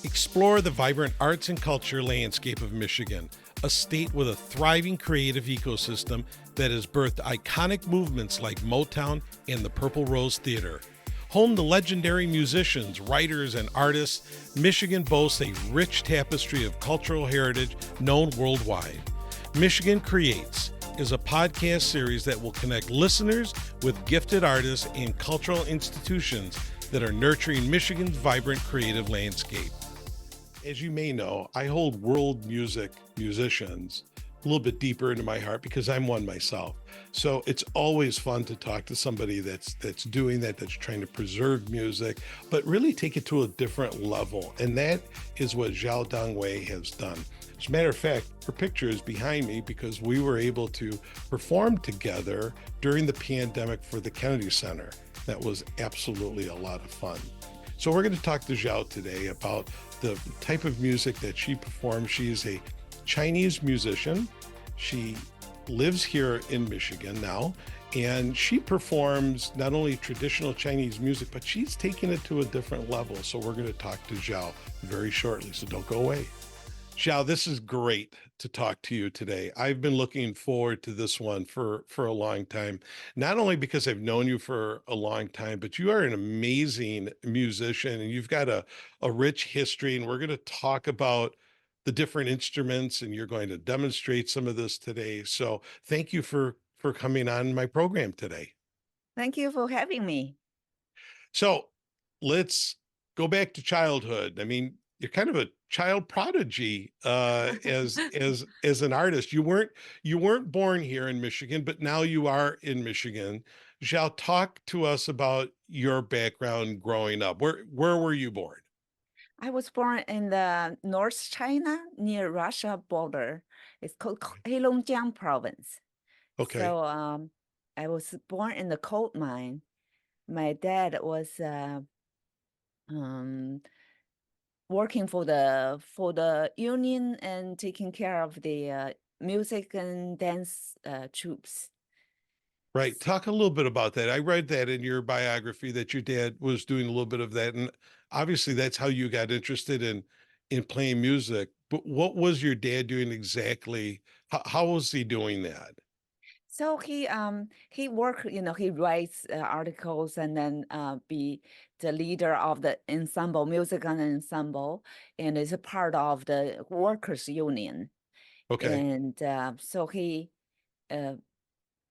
Explore the vibrant arts and culture landscape of Michigan, a state with a thriving creative ecosystem that has birthed iconic movements like Motown and the Purple Rose Theater. Home to legendary musicians, writers, and artists, Michigan boasts a rich tapestry of cultural heritage known worldwide. Michigan Creates is a podcast series that will connect listeners with gifted artists and cultural institutions that are nurturing Michigan's vibrant creative landscape. As you may know, I hold world music musicians a little bit deeper into my heart because I'm one myself. So it's always fun to talk to somebody that's doing that, that's trying to preserve music, but really take it to a different level. And that is what Xiao Dong Wei has done. As a matter of fact, her picture is behind me because we were able to perform together during the pandemic for the Kennedy Center. That was absolutely a lot of fun. So we're going to talk to Xiao today about the type of music that she performs. She's a Chinese musician. She lives here in Michigan now, and she performs not only traditional Chinese music, but she's taking it to a different level. So we're going to talk to Xiao very shortly, so don't go away. Xiao, this is great to talk to you today. I've been looking forward to this one for a long time, not only because I've known you for a long time, but you are an amazing musician and you've got a rich history. And we're going to talk about the different instruments and you're going to demonstrate some of this today. So thank you for coming on my program today. Thank you for having me. So let's go back to childhood. I mean, you're kind of a child prodigy as an artist. You weren't born here in Michigan, but now you are in Michigan. Shall talk to us about your background growing up. Where were you born? I was born in the North China near Russia border. It's called Heilongjiang province. Okay. So I was born in the coal mine. My dad was um, working for the union and taking care of the music and dance troops. Right. Talk a little bit about that. I read that in your biography that your dad was doing a little bit of that. And obviously that's how you got interested in playing music. But what was your dad doing exactly? How was he doing that? So he work, he writes articles and then be the leader of the ensemble, music and ensemble, and is a part of the workers union. Okay. And so uh,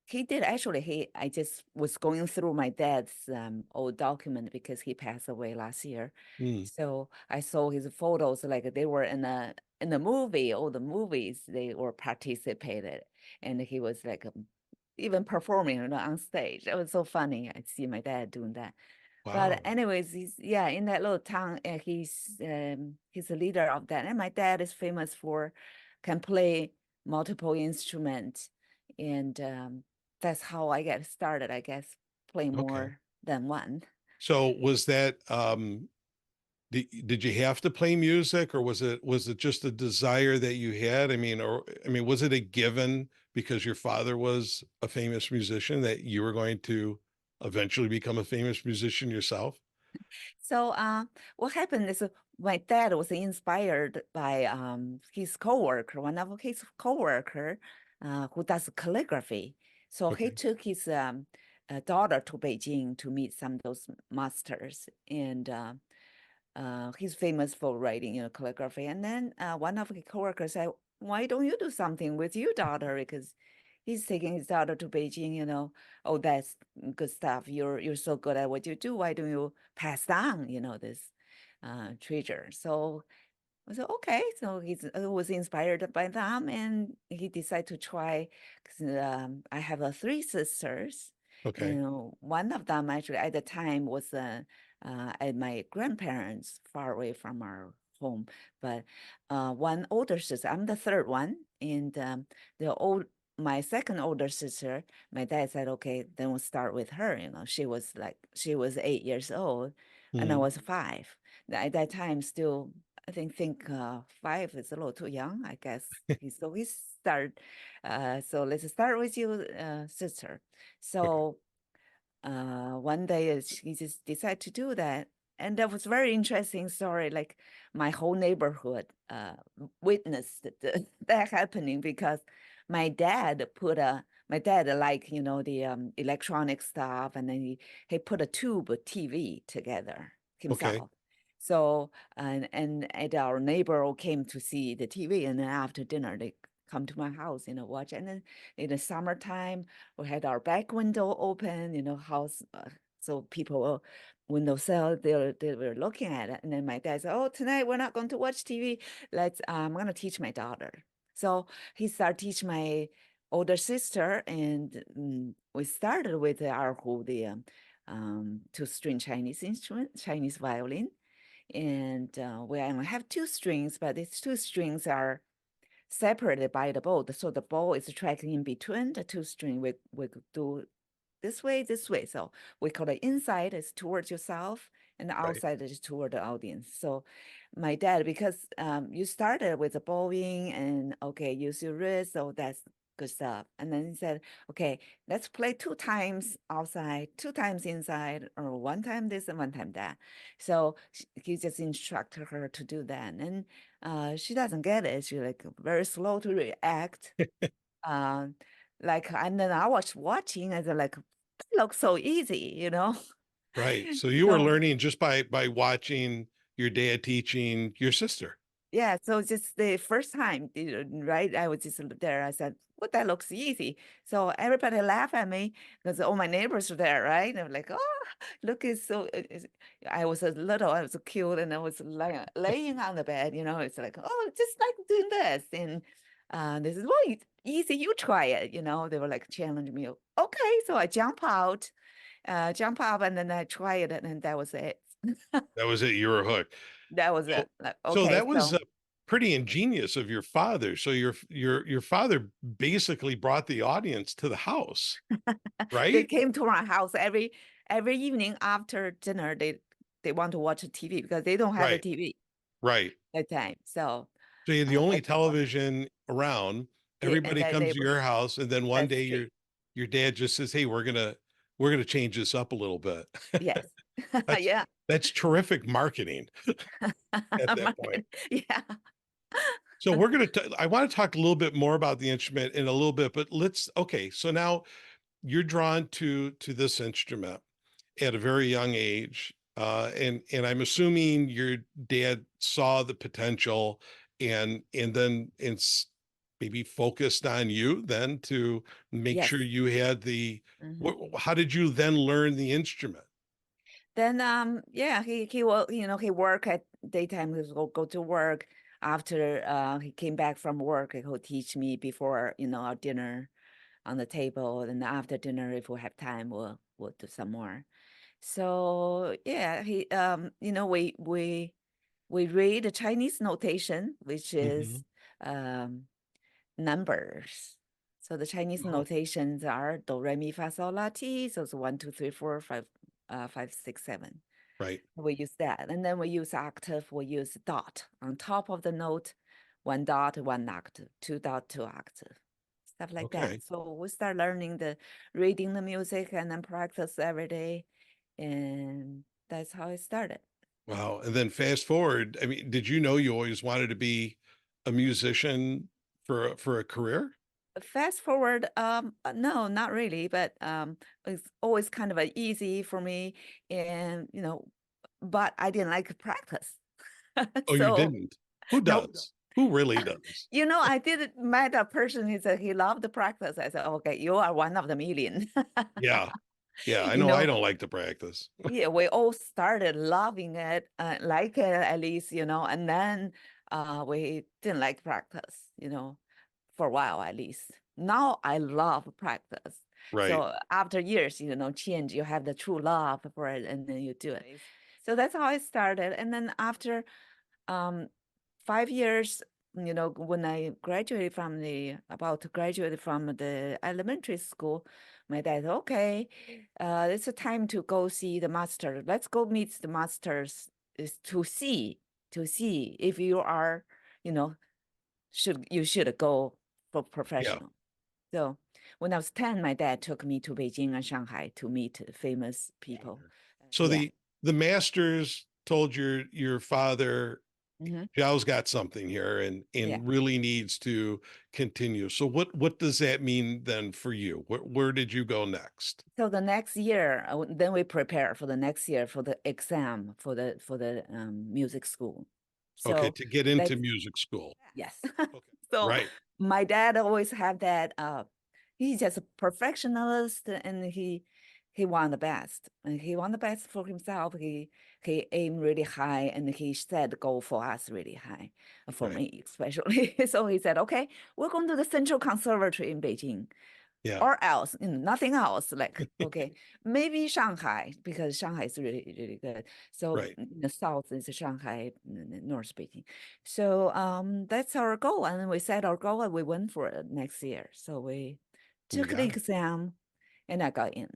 he did actually. I just was going through my dad's old document because he passed away last year. Mm, So I saw his photos, like they were in the movie, all the movies they were participated, and he was like even performing, on stage. It was so funny. I see my dad doing that. But wow. anyways, he's yeah in that little town. He's a leader of that, and my dad is famous for can play multiple instruments, and that's how I get started. I guess play Okay. more than one. So was that did you have to play music or was it just a desire that you had? I mean, was it a given because your father was a famous musician that you were going to eventually become a famous musician yourself? So what happened is my dad was inspired by his coworker, one of his coworker, who does calligraphy. So he Okay. took his daughter to Beijing to meet some of those masters, and he's famous for writing, calligraphy. And then one of his coworkers said, "Why don't you do something with your daughter? Because he's taking his daughter to Beijing, Oh, that's good stuff. You're so good at what you do. Why don't you pass down, this treasure?" So I said, okay. So he was inspired by them, and he decided to try. 'Cause, I have three sisters, Okay. and one of them actually at the time was at my grandparents, far away from our home. But one older sister, I'm the third one, and my second older sister, my dad said, okay, then we'll start with her. She was 8 years old, and I Mhm. was five. At that time, still I think 5 is a little too young, I guess. So we start. So let's start with you, sister. Okay. So one day she just decided to do that. and that was very interesting story. Like my whole neighborhood witnessed that happening because my dad like the electronic stuff, and then he put a tube TV together Okay. himself. So and our neighbor all came to see the TV, and then after dinner they come to my house, watch. And then in the summertime, we had our back window open, house, so people windowsill, they were looking at it. And then my dad said, "Oh, tonight we're not going to watch TV. I'm going to teach my daughter." So he started teaching my older sister, and we started with the erhu, the two-string Chinese instrument, Chinese violin. And we only have two strings, but these two strings are separated by the bow. So the bow is tracking in between the two string. We do this way. So we call the inside is towards yourself, and the Right. outside is toward the audience. So my dad, because you started with the bowing and okay, use your wrist, so that's good stuff. And then he said, okay, let's play 2 times outside, 2 times inside, or 1 time this and 1 time that. So he just instructed her to do that. And she doesn't get it. She's like very slow to react. Uh, and then I was watching and like, it looks so easy. Right. So you were So learning just by watching your dad teaching your sister. yeah, so just the first time, right? I was just there. I said, "Well, that looks easy." So everybody laughed at me because all my neighbors were there, right? And they were like, "Oh, look, it's so." I was I was so cute, and I was laying on the bed. It's like, "Oh, just like doing this," and this is well, easy. You try it. They were like challenging me. Okay, so I jump up, and then I tried it, and that was it. That was it. You were hooked. That was So, it. Like, so okay, that was so. pretty ingenious of your father. So your father basically brought the audience to the house, They right? came to our house every evening after dinner. They want to watch a TV because they don't have a Right. TV Right. that time. So So you're the only that's what. television around. Yeah, and Everybody that comes to neighbor. your house, and then one That's day true. your dad just says, "Hey, we're gonna change this up a little bit." Yes. That's Yeah. that's terrific marketing at that point. Market. Yeah. So I want to talk a little bit more about the instrument in a little bit, but okay. So now you're drawn to this instrument at a very young age, and I'm assuming your dad saw the potential and then maybe focused on you then to make Yes. sure you had the. Mhm. How did you then learn the instrument? Then yeah, he will, he work at daytime. He go to work. After he came back from work, he'll teach me before, our dinner on the table. And after dinner, if we have time, we'll do some more. So yeah, we read the Chinese notation, which is Mhm. um, numbers. So the Chinese Oh, notations are do, re, mi, fa, sol, la, ti. So it's 1, 2, 3, 4, 5, 5, 6, 7. right. We use that, and then we use octave. We use dot on top of the note, 1 dot, 1 octave, 2 dot, 2 octave, stuff like that. Okay. So we start learning reading the music and then practice every day, and that's how it started. Wow. And then fast forward, I mean, did you know you always wanted to be a musician for a career? Fast forward, no, not really, but it's always kind of easy for me, and but I didn't like to practice, Oh, you so didn't? Who nope. does? Who really does? I didn't met a person. He said he loved the practice. I said, okay, you are one of the million. Yeah. Yeah. I you know I know, don't like to practice. yeah, we all started loving it, like it at least, and then we didn't like practice, for a while at least. Now I love practice. Right. So after years, change, you have the true love for it, and then you do it. So that's how I started. And then after um 5 years, when I about to graduate from the elementary school, my dad, okay, it's a time to go see the master. Let's go meet the masters, is to see if you are, you know, you should go for Yeah. professional. So when I was 10, my dad took me to Beijing and Shanghai to meet famous people. So Yeah. the masters told your father, Mhm. Xiao's got something here Yeah. and really needs to continue. So what does that mean then for you? Where did you go next? So the next year, then we prepare for the next year for the exam for the music school. Okay, So to get into that's music school. yes. Okay. So Right. my dad always had that. He's just a perfectionist, and he won the best. And he won the best for himself. He aimed really high, and he set goal for us really high, for Right. me especially. So he said, "Okay, we're going to the Central Conservatory in Beijing." Yeah. Or else, nothing else. Like, okay, maybe Shanghai, because Shanghai is really, really good. So Right. in the south is Shanghai, North Beijing. So that's our goal. And we set our goal and we went for it next year. So we You took the got it. exam and I got in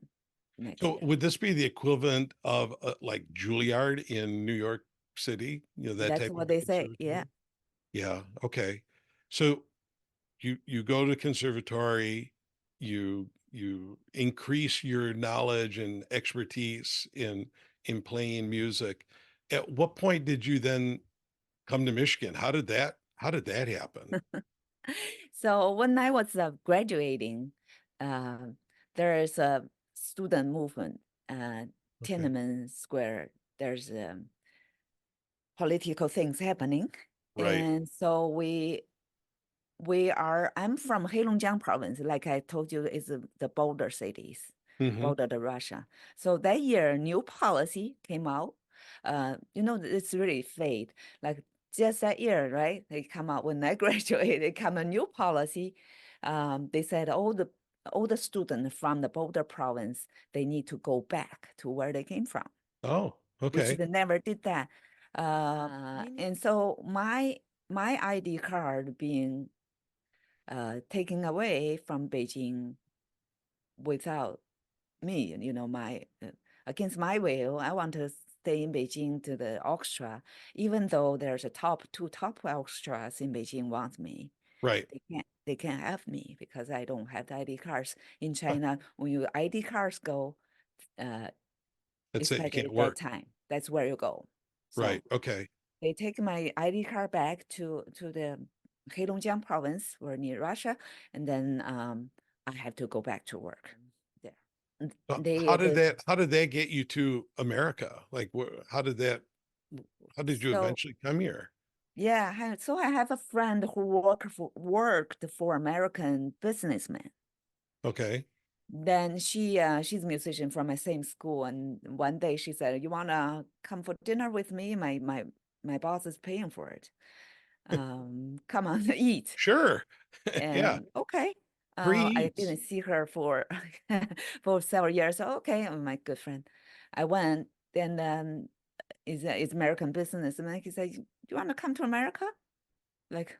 next So year. would this be the equivalent of like Juilliard in New York City? You know, that That's type of what they say. Yeah. conservatory? Yeah. Okay. So you go to conservatory, you increase your knowledge and expertise in playing music. At what point did you then come to Michigan? How did that happen? So when I was graduating, uh, there is a student movement, Okay. Tiananmen Square. There's political things happening. Right. And so I'm from Heilongjiang province, like I told you, is the border cities, Hmm. border to Russia. So that year, new policy came out. It's really fade. Like just that year, right? They come out when I graduated, they come a new policy. They said all the students from the border province, they need to go back to where they came from, Oh, which okay. they never did that. And so my ID card being taken away from Beijing without me, my against my will. I want to stay in Beijing to the orchestra, even though there's two top orchestras in Beijing want me. Right. They can't have me because I don't have the ID cards. In China, when your ID cards go, uh, That's it. You especially can't at that work. time, that's where you go. Right. So Okay. they take my ID card back to the Heilongjiang province or near Russia, and then I have to go back to work there. How did The that get you to America? Like, how did you so eventually come here? yeah, so I have a friend who worked for American businessman. Okay. Then she's a musician from my same school, and one day she said, "You wanna come for dinner with me? My boss is paying for it. Come on, eat." Sure. Yeah. And okay, Free I eats. didn't see her for for several years. So okay, my good friend. I went, and then is American businessman. He said, "You want to come to America?" Like,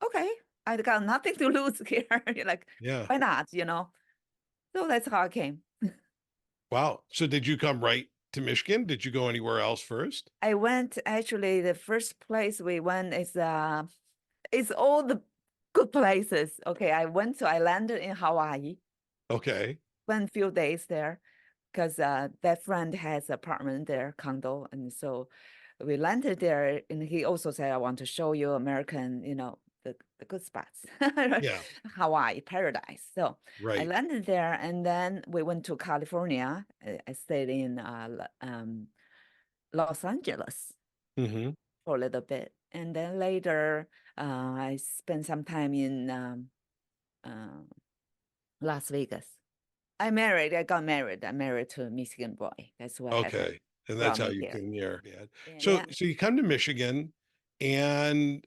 okay, I got nothing to lose here. You're like, Yeah. why not? So that's how I came. Wow. So did you come right to Michigan? Did you go anywhere else first? I went actually. The first place we went is it's all the good places. Okay, I landed in Hawaii. Okay. Spent few days there because that friend has apartment there, condo, and so we landed there. And he also said, "I want to show you American, the good spots, Yeah. Hawaii paradise." So I Right. landed there, and then we went to California. I stayed in Los Angeles Hmm. for a little bit, and then later I spent some time in uh, Las Vegas. I got married. I'm married to a Michigan boy. That's what happened. Okay. And that's Brought how me you here. came here. Yeah. And So yeah, so you come to Michigan, and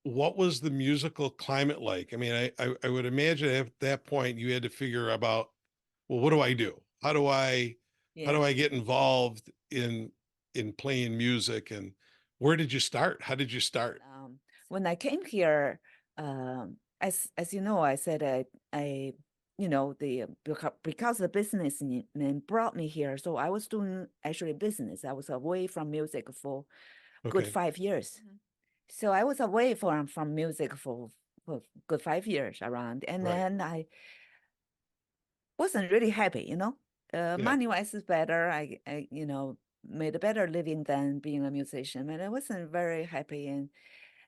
what was the musical climate like? I mean, I would imagine at that point you had to figure about, well, what do I do? How do yeah. I get involved in playing music, and where did you start? How did you start? When I came here, as you know, I said I because the businessman brought me here, so I was doing actually business. I was away from music for good Okay. 5 years. So I was away from music for good 5 years around, and Right. then I wasn't really happy. Yeah. Money wise is better. made a better living than being a musician, and I wasn't very happy. And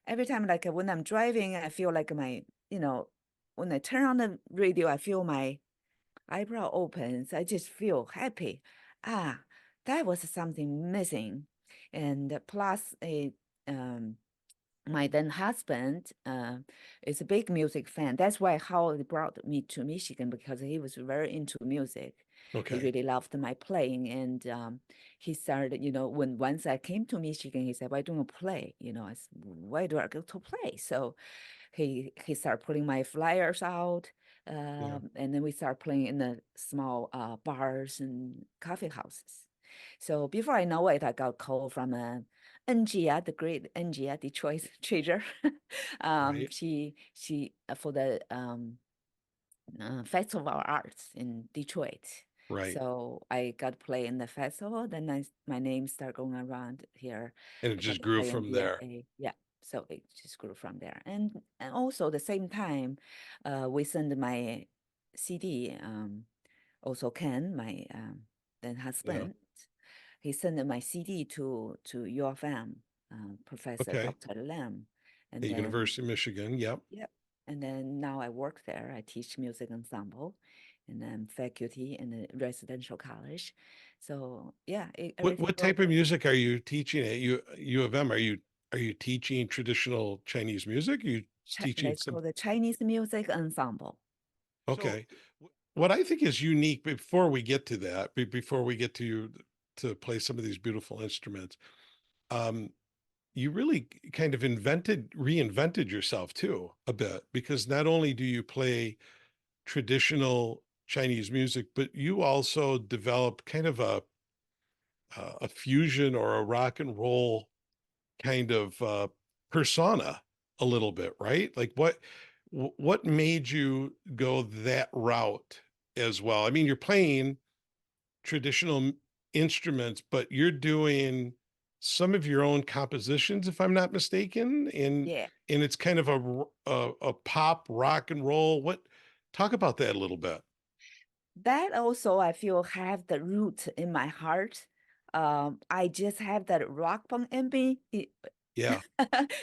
every time, like when I'm driving, I feel like when I turn on the radio, I feel my eyebrow opens. I just feel happy. Ah, that was something missing. And plus, um, my then husband is a big music fan. That's why how he brought me to Michigan, because he was very into music. He Okay. really loved my playing, and he started, when once I came to Michigan, he said, "Why don't you play?" I said, "Why do I go to play?" So he started putting my flyers out, Yeah. and then we started playing in the small bars and coffee houses. So before I know it, I got called from NGA, the great NGA Detroit treasure. Right. She for the Festival of Arts in Detroit. Right. So I got to play in the festival. Then my name started going around here. And it I got just to grew play in from there. USA. Yeah. So it just grew from there. And also the same time, we sent my CD. Also Ken, my then Yeah. husband, he sent my CD to U of M, Professor Okay. Dr. Lam, and At then University of Michigan. Yep. yep, and then now I work there. I teach music ensemble, and I'm faculty in a residential college. So yeah, everything What goes. type of music are you teaching at U of M? Are you teaching traditional Chinese music? Are you teaching Let's some? call the Chinese music ensemble. So Okay. What I think is unique before we get to that, before we get to you to play some of these beautiful instruments, um, you really kind of reinvented yourself too a bit, because not only do you play traditional Chinese music, but you also develop kind of a fusion or a rock and roll kind of persona a little bit, right? Like what made you go that route as well? I mean, you're playing traditional instruments, but you're doing some of your own compositions, if I'm not mistaken, yeah, and it's kind of a pop rock and roll. What talk about that a little bit? that also I feel have the root in my heart. I just have that rock bone in me. Yeah,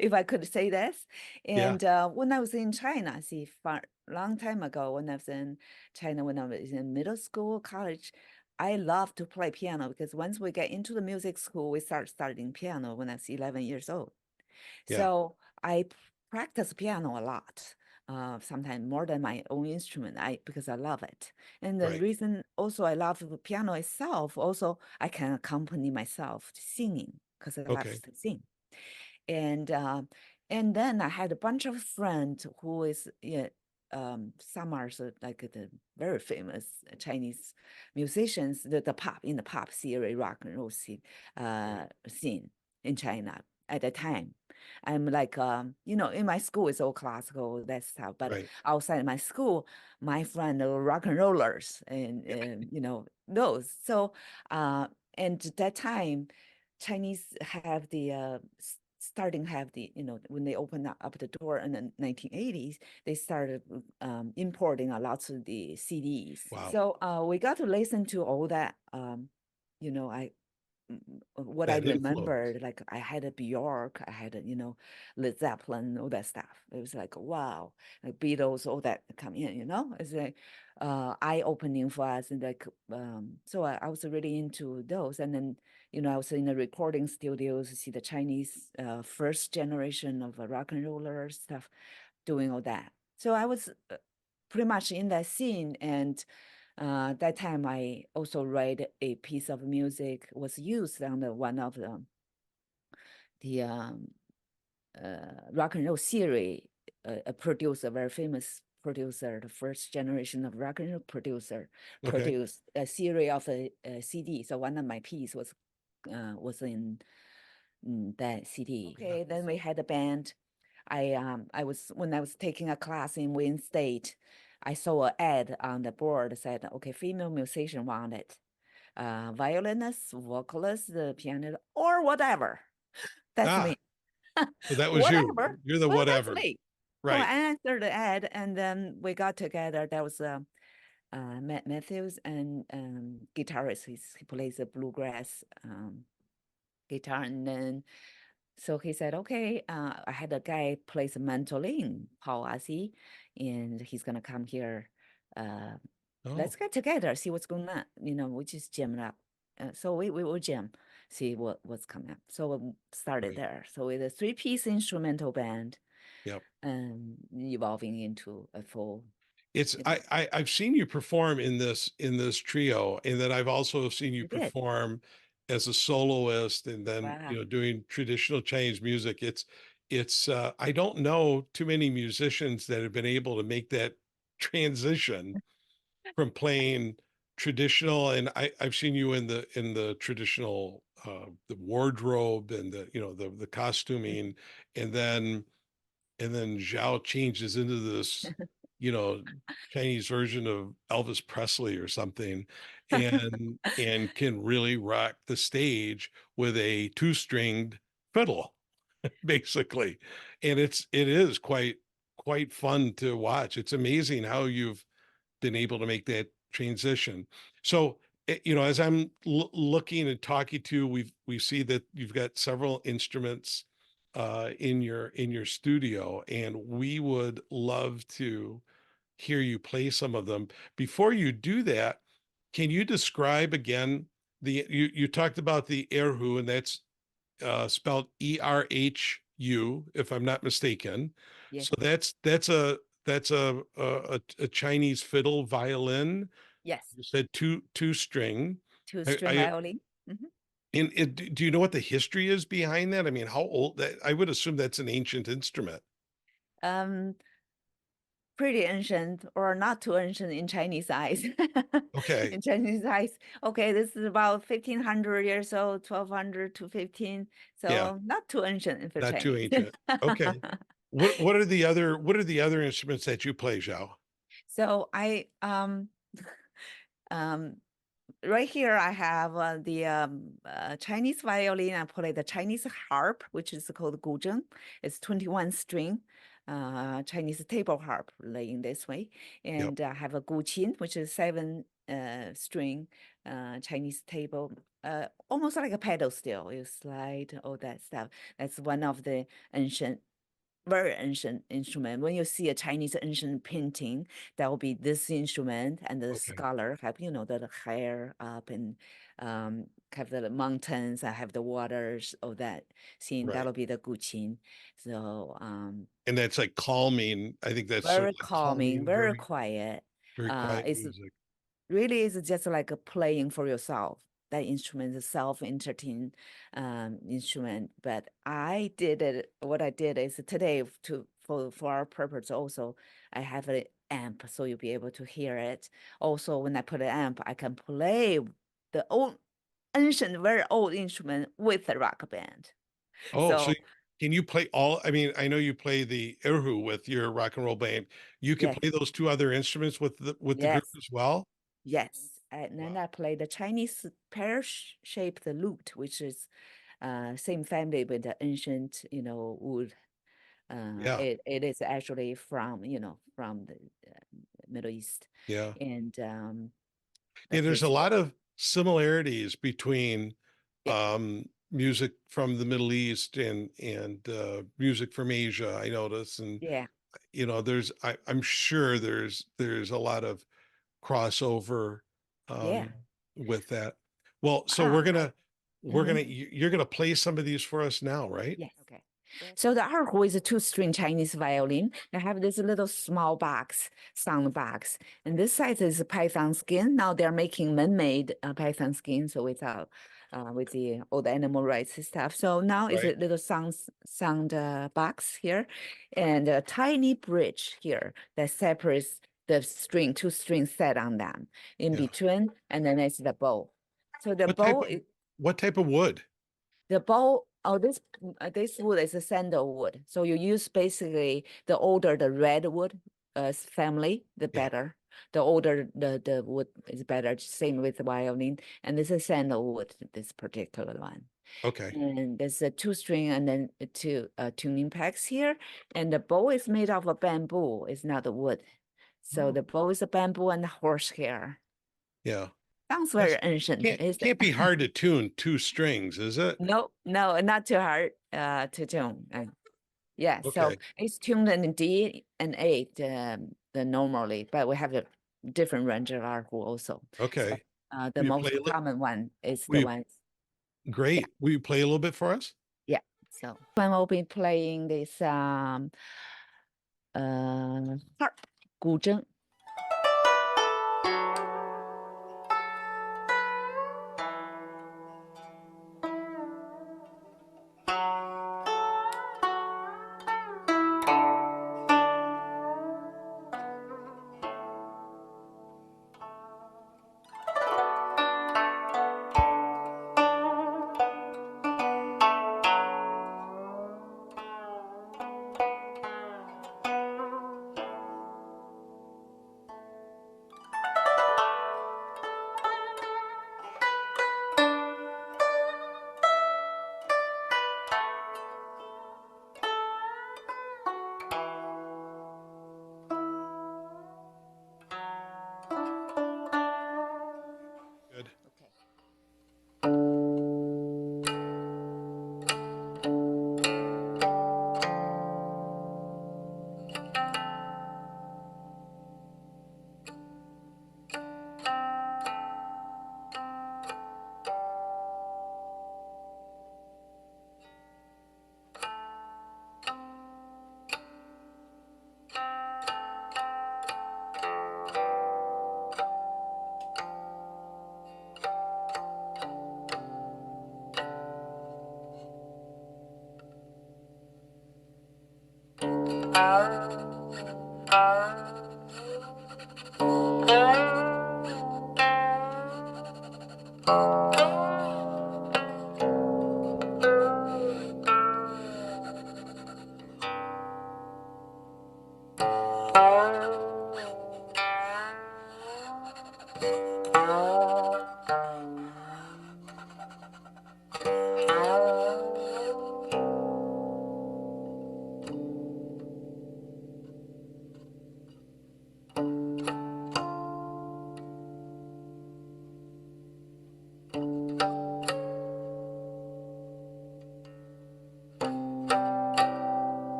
If I could say this. yeah, And when I was in China, see, far long time ago, when I was in China, when I was in middle school, college, I love to play piano because once we get into the music school, we start studying piano when I was 11 years old. yeah, So I practice piano a lot, sometimes more than my own instrument, because I love it. And the right. reason also I love the piano itself, also I can accompany myself singing because I love Okay, to sing. And then I had a bunch of friends who is yeah, some are like the very famous Chinese musicians, the pop in the pop series, rock and roll right, scene in China at that time. I'm like in my school it's all classical that stuff, but right. outside my school, my friend are rock and rollers and those. So and at that time Chinese have the starting have the when they opened up the door in the 1980s, they started importing a lot of the CDs. Wow, So we got to listen to all that. I what I that influence. remembered, like I had a Bjork, I had a, Led Zeppelin, all that stuff. It was like, wow, like Beatles, all that come in. It's like eye-opening for us. And like, so I was really into those. And then, I was in the recording studios to see the Chinese first generation of rock and roller stuff, doing all that. So I was pretty much in that scene. And that time I also write a piece of music was used on one of the rock and roll series. A producer, very famous producer, the first generation of rock and roll producer, Okay, produced a series of a CD. So one of my piece was in that CD. Okay, then we had a band. I was when I was taking a class in Wayne State, I saw an ad on the board that said, okay, female musician wanted, violinist, vocalist, the pianist, or whatever. That's ah, me. so that was you. Whatever. You're the Well, that's whatever, me. So I right? answered the ad, and then we got together. That was Matthews, and guitarist. He plays a bluegrass guitar, and then so he said, okay, I had a guy plays mandolin, Paul Asi, and he's gonna come here. Uh, Oh, let's get together, see what's going on. We just jammed up. So we will jam, see what's coming up. So we started right. there. So with a three-piece instrumental band, Yep. evolving into a full, It's you know, I've seen you perform in this trio, and then I've also seen you we did. perform as a soloist, and then Wow. doing traditional Chinese music. It's I don't know too many musicians that have been able to make that transition from playing traditional, and I've seen you in the traditional the wardrobe and the the costuming, and then Zhao changes into this, you know, Chinese version of Elvis Presley or something, and can really rock the stage with a two-stringed fiddle, basically. And it is quite fun to watch. It's amazing how you've been able to make that transition. So, as I'm looking and talking to, we see that you've got several instruments in your studio, and we would love to hear you play some of them. Before you do that, can you describe again you talked about the erhu, and that's spelled ERHU, if I'm not mistaken. Yes. So that's a Chinese fiddle violin. Yes. You said two string. Two-string I violin. Mhm. and do you know what the history is behind that? I mean, how old that I would assume that's an ancient instrument. Um, Pretty ancient or not too ancient in Chinese eyes. Okay. In Chinese eyes, okay, this is about 1500 years old, 1200 to 15. Yeah, So not too ancient for not too Chinese. ancient. Okay. What are the other instruments that you play, Zhao? So um right here I have the Chinese violin. I play the Chinese harp, which is called guzheng. It's 21 string Chinese table harp laying this way. Yep. And I have a guqin, which is 7 string Chinese table, almost like a pedal steel. You slide all that stuff. That's one of the ancient very ancient instrument. When you see a Chinese ancient painting, that will be this instrument, and the Okay. scholar have, the hair up, and have the mountains, I have the waters, all that scene, Right. that'll be the guqin. So And that's like calming. I think that's sort very of like calming, calming, very quiet. very quiet It's music. really is just like a playing for yourself. That instrument is a self-entertain instrument. But I did it. What I did is today for our purpose also, I have an amp so you'll be able to hear it. Also, when I put an amp, I can play the old ancient, very old instrument with the rock band. Oh, so So can you play all? I mean, I know you play the erhu with your rock and roll band. You can yes, play those two other instruments with the group yes. as well. Yes, and then Wow. I play the Chinese pear-shaped lute, which is same family with the ancient, wood. Yeah. It is actually from, from the Middle East, Yeah. and Yeah. but There's a this, lot of similarities between yeah, music from the Middle East and music from Asia, I notice. And yeah, I'm sure there's a lot of crossover yeah. um, with that. Well, so Ah, mhm. you're gonna play some of these for us now, right? Yes. Okay. So the erhu is a two-string Chinese violin. I have this little small box, sound box, and this size is a python skin. Now they're making man-made python skin, so without with the all the animal rights and stuff. So now it's Right. a little sound box here, and a tiny bridge here that separates the string, two strings set on them in Yeah. between, and then it's the bow. So the What type bow of is what type of wood? the bowl, oh, this wood is a sandalwood. So you use basically the older the redwood family, the Yeah. better. The older the wood is better. Same with the violin. And this is sandalwood, this particular one. Okay. And there's a two string and then two tuning packs here. And the bow is made of a bamboo. It's not a wood. So the bow is a bamboo and horsehair. Yeah. Sounds very That's- ancient. Can't be hard to tune 2 strings, is it? No, not too hard to tune. Yeah, so Okay. it's tuned in D and A normally, but we have a different range of erhu also. Okay. The Will you most play a li- common one is will the you- one. Great. Will you play a little bit for us? Yeah. So I will be playing this harp, 古筝. Good. Okay.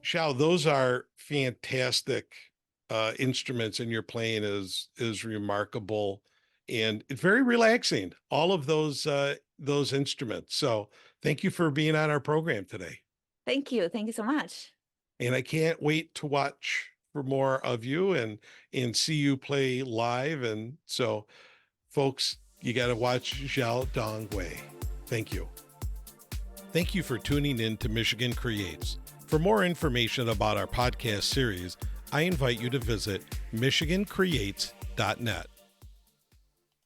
Xiao, those are fantastic instruments, and your playing is remarkable, and it's very relaxing. All of those instruments. So thank you for being on our program today. Thank you. Thank you so much. And I can't wait to watch for more of you and see you play live. And so, folks, you got to watch Xiao Dong Wei. Thank you. Thank you for tuning in to Michigan Creates. For more information about our podcast series, I invite you to visit michigancreates.net.